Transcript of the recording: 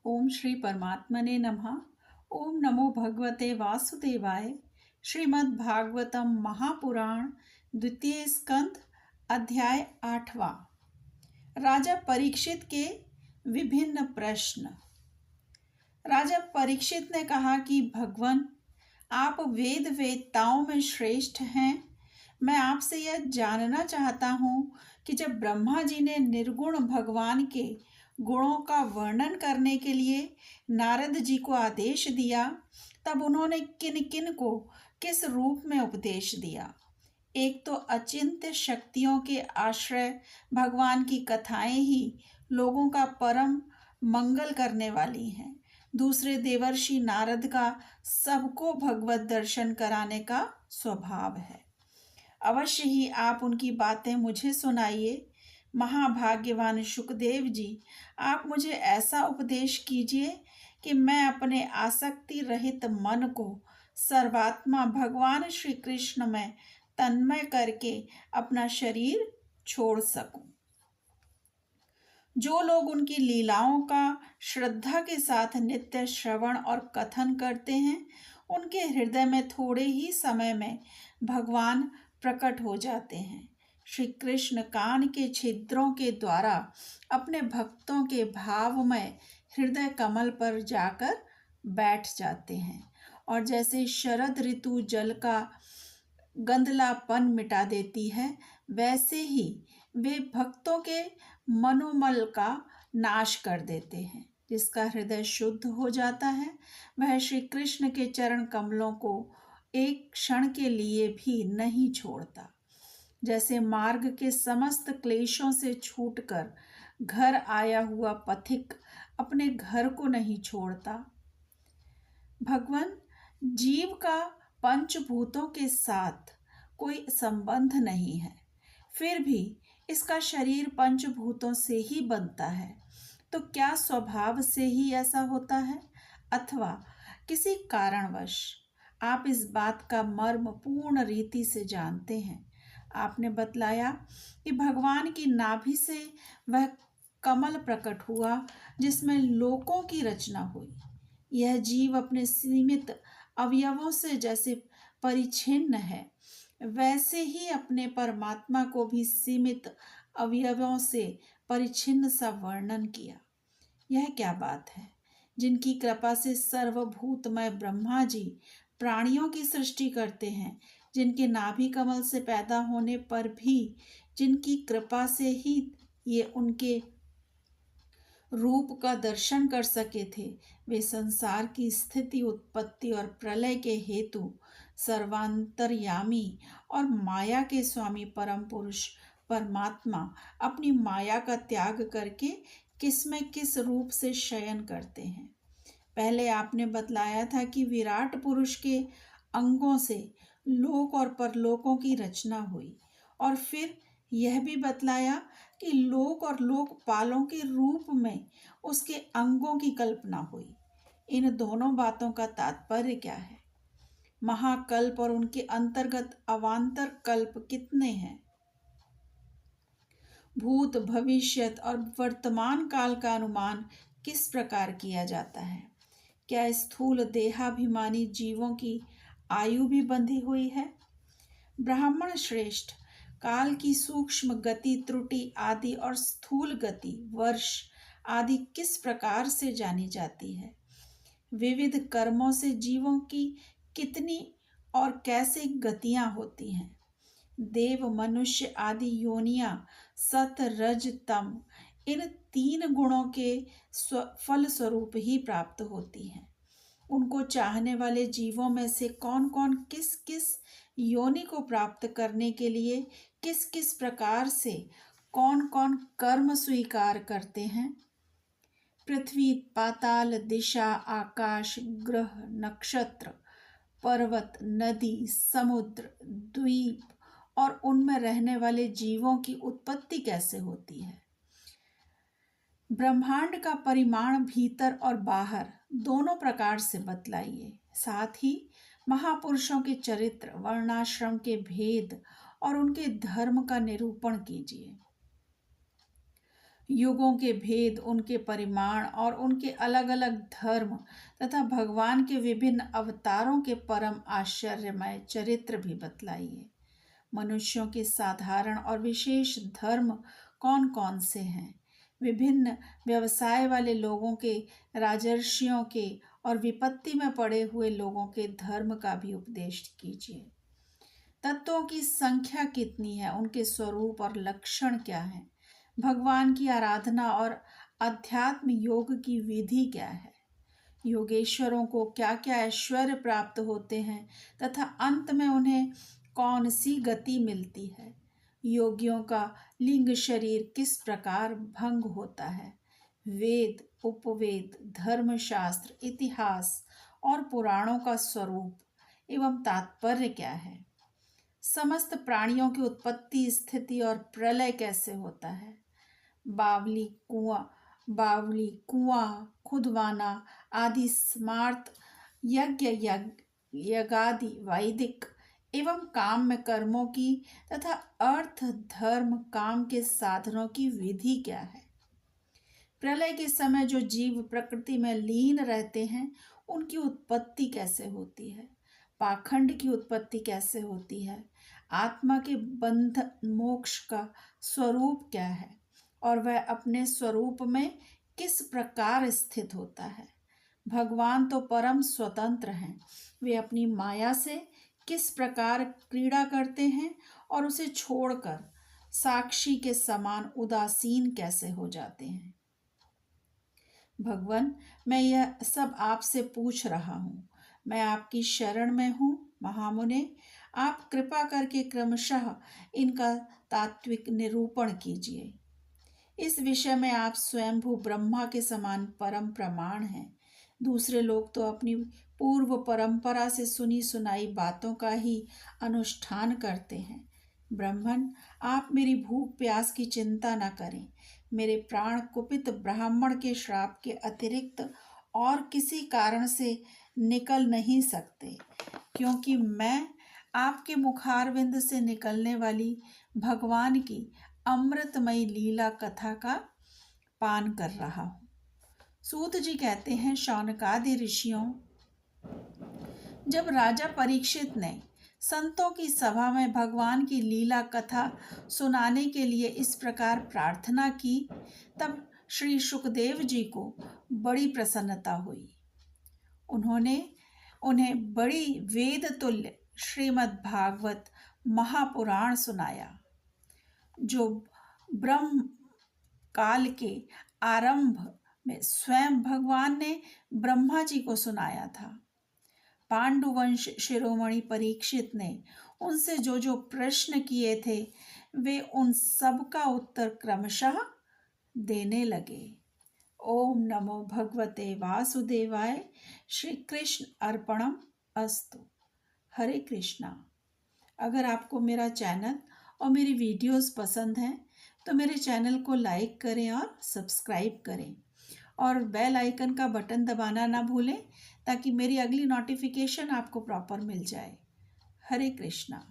ओम श्री परमात्मने नमः। ओम नमो भगवते वासुदेवाय। श्रीमद् भागवतम महापुराण द्वितीय स्कंद अध्याय 8वां। राजा परीक्षित के विभिन्न प्रश्न। राजा परीक्षित ने कहा कि भगवान, आप वेद वेत्ताओं में श्रेष्ठ हैं। मैं आपसे यह जानना चाहता हूँ कि जब ब्रह्मा जी ने निर्गुण भगवान के गुणों का वर्णन करने के लिए नारद जी को आदेश दिया, तब उन्होंने किन किन को किस रूप में उपदेश दिया। एक तो अचिंत्य शक्तियों के आश्रय भगवान की कथाएं ही लोगों का परम मंगल करने वाली हैं। दूसरे देवर्षि नारद का सबको भगवत दर्शन कराने का स्वभाव है। अवश्य ही आप उनकी बातें मुझे सुनाइए। महाभाग्यवान शुकदेव जी, आप मुझे ऐसा उपदेश कीजिए कि मैं अपने आसक्ति रहित मन को सर्वात्मा भगवान श्री कृष्ण में तन्मय करके अपना शरीर छोड़ सकूं। जो लोग उनकी लीलाओं का श्रद्धा के साथ नित्य श्रवण और कथन करते हैं, उनके हृदय में थोड़े ही समय में भगवान प्रकट हो जाते हैं। श्री कृष्ण कान के छिद्रों के द्वारा अपने भक्तों के भावमय हृदय कमल पर जाकर बैठ जाते हैं, और जैसे शरद ऋतु जल का गंधलापन मिटा देती है, वैसे ही वे भक्तों के मनोमल का नाश कर देते हैं। जिसका हृदय शुद्ध हो जाता है, वह श्री कृष्ण के चरण कमलों को एक क्षण के लिए भी नहीं छोड़ता। जैसे मार्ग के समस्त क्लेशों से छूटकर घर आया हुआ पथिक अपने घर को नहीं छोड़ता। भगवान, जीव का पंचभूतों के साथ कोई संबंध नहीं है, फिर भी इसका शरीर पंचभूतों से ही बनता है। तो क्या स्वभाव से ही ऐसा होता है, अथवा किसी कारणवश? आप इस बात का मर्म पूर्ण रीति से जानते हैं। आपने बतलाया कि भगवान की नाभि से वह कमल प्रकट हुआ जिसमें लोकों की रचना हुई। यह जीव अपने सीमित अवयवों से जैसे परिच्छिन्न है, वैसे ही अपने परमात्मा को भी सीमित अवयवों से परिच्छिन्न सा वर्णन किया। यह क्या बात है? जिनकी कृपा से सर्वभूतमय ब्रह्मा जी प्राणियों की सृष्टि करते हैं, जिनके नाभि कमल से पैदा होने पर भी जिनकी कृपा से ही ये उनके रूप का दर्शन कर सके थे, वे संसार की स्थिति, उत्पत्ति और प्रलय के हेतु सर्वांतर्यामी और माया के स्वामी परम पुरुष परमात्मा अपनी माया का त्याग करके किस में किस रूप से शयन करते हैं। पहले आपने बतलाया था कि विराट पुरुष के अंगों से लोक और परलोकों की रचना हुई, और फिर यह भी बतलाया कि लोक और लोकपालों के रूप में उसके अंगों की कल्पना हुई। इन दोनों बातों का तात्पर्य क्या है? महाकल्प और उनके अंतर्गत अवान्तर कल्प कितने हैं? भूत, भविष्यत और वर्तमान काल का अनुमान किस प्रकार किया जाता है? क्या स्थूल देहाभिमानी जीवों की आयु भी बंधी हुई है? ब्राह्मण श्रेष्ठ, काल की सूक्ष्म गति, त्रुटि आदि और स्थूल गति, वर्ष आदि किस प्रकार से जानी जाती है? विविध कर्मों से जीवों की कितनी और कैसे गतियां होती हैं? देव, मनुष्य आदि योनियां सत, रज, तम, इन तीन गुणों के फल स्वरूप ही प्राप्त होती हैं। उनको चाहने वाले जीवों में से कौन कौन किस किस योनि को प्राप्त करने के लिए किस किस प्रकार से कौन कौन कर्म स्वीकार करते हैं? पृथ्वी, पाताल, दिशा, आकाश, ग्रह, नक्षत्र, पर्वत, नदी, समुद्र, द्वीप और उनमें रहने वाले जीवों की उत्पत्ति कैसे होती है? ब्रह्मांड का परिमाण भीतर और बाहर दोनों प्रकार से बतलाइए। साथ ही महापुरुषों के चरित्र, वर्णाश्रम के भेद और उनके धर्म का निरूपण कीजिए। युगों के भेद, उनके परिमाण और उनके अलग अलग धर्म तथा भगवान के विभिन्न अवतारों के परम आश्चर्यमय चरित्र भी बतलाइए। मनुष्यों के साधारण और विशेष धर्म कौन कौन से हैं? विभिन्न व्यवसाय वाले लोगों के, राजर्षियों के और विपत्ति में पड़े हुए लोगों के धर्म का भी उपदेश कीजिए। तत्वों की संख्या कितनी है, उनके स्वरूप और लक्षण क्या है, भगवान की आराधना और अध्यात्म योग की विधि क्या है, योगेश्वरों को क्या क्या ऐश्वर्य प्राप्त होते हैं तथा अंत में उन्हें कौन सी गति मिलती है, योगियों का लिंग शरीर किस प्रकार भंग होता है, वेद, उपवेद, धर्मशास्त्र, इतिहास और पुराणों का स्वरूप एवं तात्पर्य क्या है, समस्त प्राणियों की उत्पत्ति, स्थिति और प्रलय कैसे होता है, बावली कुआं, खुदवाना आदि स्मार्त यज्ञादि वैदिक एवं काम में कर्मों की तथा अर्थ, धर्म, काम के साधनों की विधि क्या है, प्रलय के समय जो जीव प्रकृति में लीन रहते हैं उनकी उत्पत्ति कैसे होती है, पाखंड की उत्पत्ति कैसे होती है, आत्मा के बंध मोक्ष का स्वरूप क्या है और वह अपने स्वरूप में किस प्रकार स्थित होता है। भगवान तो परम स्वतंत्र हैं, वे अपनी माया से किस प्रकार क्रीड़ा करते हैं और उसे छोड़कर साक्षी के समान उदासीन कैसे हो जाते हैं। भगवान, मैं यह सब आपसे पूछ रहा हूँ, मैं आपकी शरण में हूँ। महामुने, आप कृपा करके क्रमशः इनका तात्विक निरूपण कीजिए। इस विषय में आप स्वयंभू ब्रह्मा के समान परम प्रमाण हैं। दूसरे लोग तो अपनी पूर्व परंपरा से सुनी सुनाई बातों का ही अनुष्ठान करते हैं। ब्राह्मण, आप मेरी भूख प्यास की चिंता न करें। मेरे प्राण कुपित ब्राह्मण के श्राप के अतिरिक्त और किसी कारण से निकल नहीं सकते, क्योंकि मैं आपके मुखारविंद से निकलने वाली भगवान की अमृतमयी लीला कथा का पान कर रहा हूँ। सूत जी कहते हैं, शौनकादि ऋषियों, जब राजा परीक्षित ने संतों की सभा में भगवान की लीला कथा सुनाने के लिए इस प्रकार प्रार्थना की, तब श्री सुखदेव जी को बड़ी प्रसन्नता हुई। उन्होंने उन्हें बड़ी वेद तुल्य श्रीमद् भागवत महापुराण सुनाया, जो ब्रह्म काल के आरंभ में स्वयं भगवान ने ब्रह्मा जी को सुनाया था। पांडुवंश शिरोमणि परीक्षित ने उनसे जो जो प्रश्न किए थे, वे उन सब का उत्तर क्रमशः देने लगे। ओम नमो भगवते वासुदेवाय। श्री कृष्ण अर्पणम अस्तु। हरे कृष्णा। अगर आपको मेरा चैनल और मेरी वीडियोस पसंद हैं तो मेरे चैनल को लाइक करें और सब्सक्राइब करें और बेल आइकन का बटन दबाना ना भूलें, ताकि मेरी अगली नोटिफिकेशन आपको प्रॉपर मिल जाए। हरे कृष्णा।